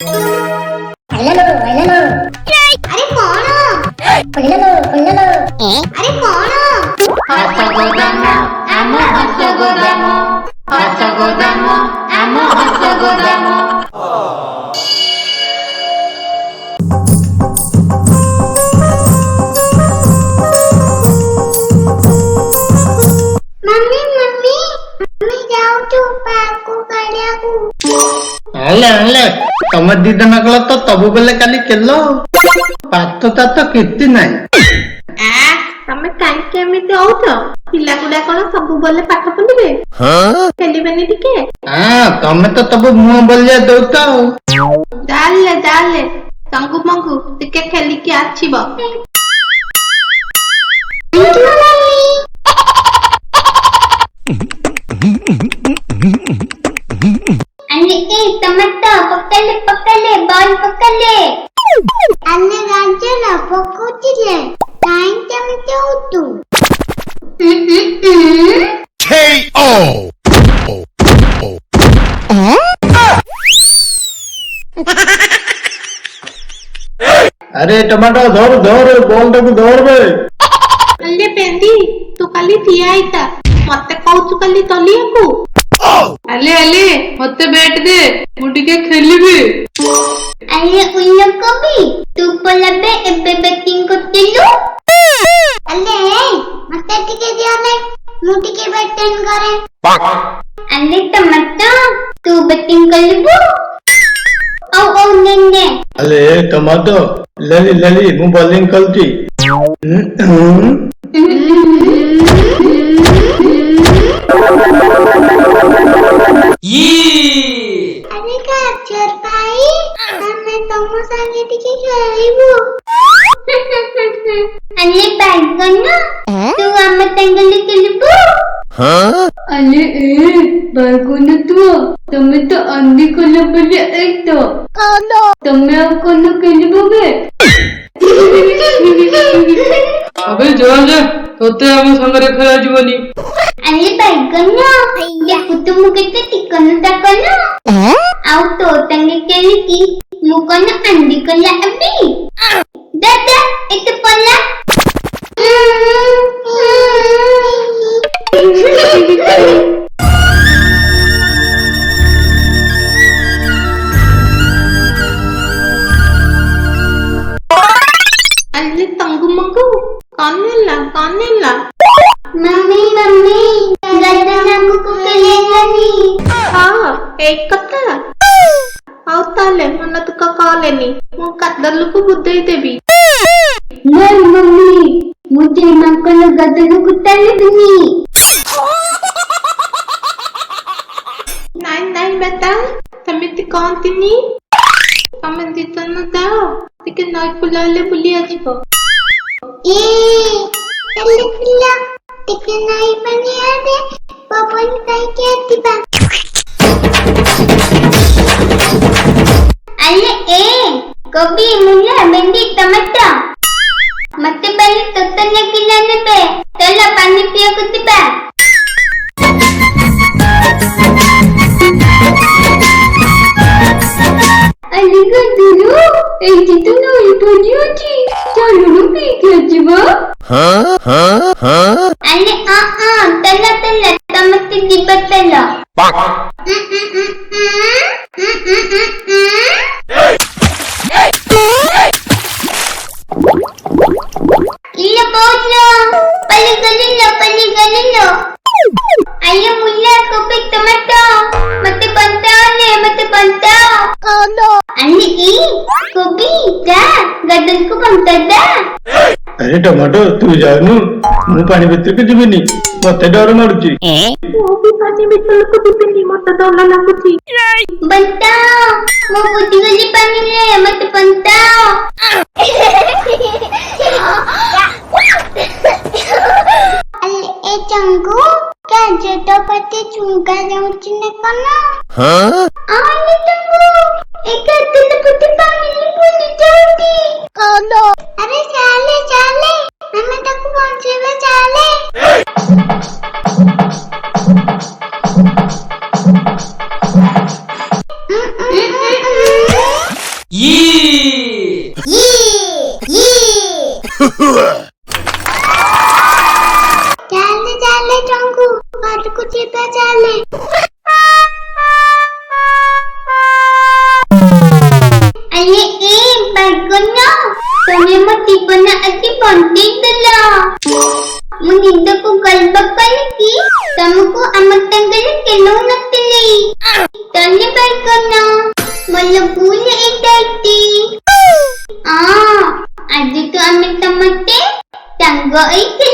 अरे कौन अरे कौन हसगोदाम आम हसगोदाम हसगोदाम आम हसगोदाम मम्मी मम्मी मम्मी जाओ तो पार्क को काढ़िया को अले तम दीदा नकल तो तबु बेले काली केलो पातता तो किति नाही तमे काई केमिति होउछ पिला गुडा कोन सब बोले पाठ पढिबे खेलिबेनी टिके हां तमे तो तबु मुंह बोलिया दउता जाले संगु मंगु टिके खेली के आछिबो अन्ने ए टमाटो पकले बॉल पकले अन्ने गाजर पकोतिले काई टमाटो तू KO. अरे टमाटो धर बॉल टाकू धर बे अल्ले पेंदी तू काली थिया आइता मते कहू काली तलियाकू अले मते बैठ दे मु टिके खेलिबे अन्ने उन्नो को भी तू पलबे एबे बैटिंग करतिलु अन्ने मते टिके दियाले मु टिके बैटिंग करे अन्ने टमाटो तू बैटिंग करलिबो ओ नेने अले टमाटो लली मु बॉलिंग करती अरे गाजर भाई हमें तुम संगे टिके खेलिबो अन्ने बैगन तू हम संगे खेलिबो अले ए बागुन तू तमे तो अंधी कोला बोले एक तो तमे अब कोन खेलिबो बे अबे जा तोते हम संगरे खेला जीवनी अन्ने बैगन या तुम केते टिकन तकन आउ तो तंगे केली की मुकन अंधी कोला अबे दादा इते पल्ला अल्ले तंगु मंगु कानेला मम्मी दादा नामु को केले गनी हां एक कथा आउ ताले मन तू का कॉलेनी मु कदलु को बुद्धई देबी नहीं मम्मी मुझे मंकल गदल को तले दूंगी नहीं बेटा तमिति कौन तिनी तमे दितन दाओ तिके नई पुलाले बुली आजिबो ए तले पिला टिके नहीं बनी आदे पवन काई के आतिबा अल्ले ए गोभी मुला भिंडी टमाटो मते पहले तोतने किनाने पे चलो पानी पियो कुतिबा अल्ले गदुरु ए तो नई पड़ी होची चलो रुपी के जीवा अल्ले तला टमाटो दिबतला इल्ले बोलो पली गलिलो अయ్యో मुल्ला कोपे टमाटो मते पंताओ अन्ने ई कोबी जा गदल को पंता अरे टमाटो तू जानु मु पानी भीतर के जीवनी मते डर मारुची वो भी पानी भीतर को दिबेनी मते डर लागुची बताओ मो बुद्धि गली पानी ले मते पंताओ अल्ले ए चंगू क्या जेतो पते चुंगा जाउची ने कना आले चंगू एक दिन पुटी पानी ले बोली जाउती अरे चाले हमें तक पहुंचे में चाले ଚାଲେ ଚାଲେ ଚଙ୍ଗୁ ଘରକୁ ଯିବା ଚାଲେ। ଆରେ ଏ ବାଗନ ତମେ ମୋ ଜୀବନ ଆଜି ବଞ୍ଚେଇ ଦେଲ। ମୁଁ ନିଦକୁ ଗର୍ବ କରିକି ତମକୁ ଆମ ସାଙ୍ଗରେ ଖେଳଉ ନଥିଲି। ତଲେ ବାଗନ ମୋର ଭୁଲ ଏଇଟା। ଆଜି ତ ଆମେ ସମସ୍ତେ ସାଙ୍ଗ ହେଇକି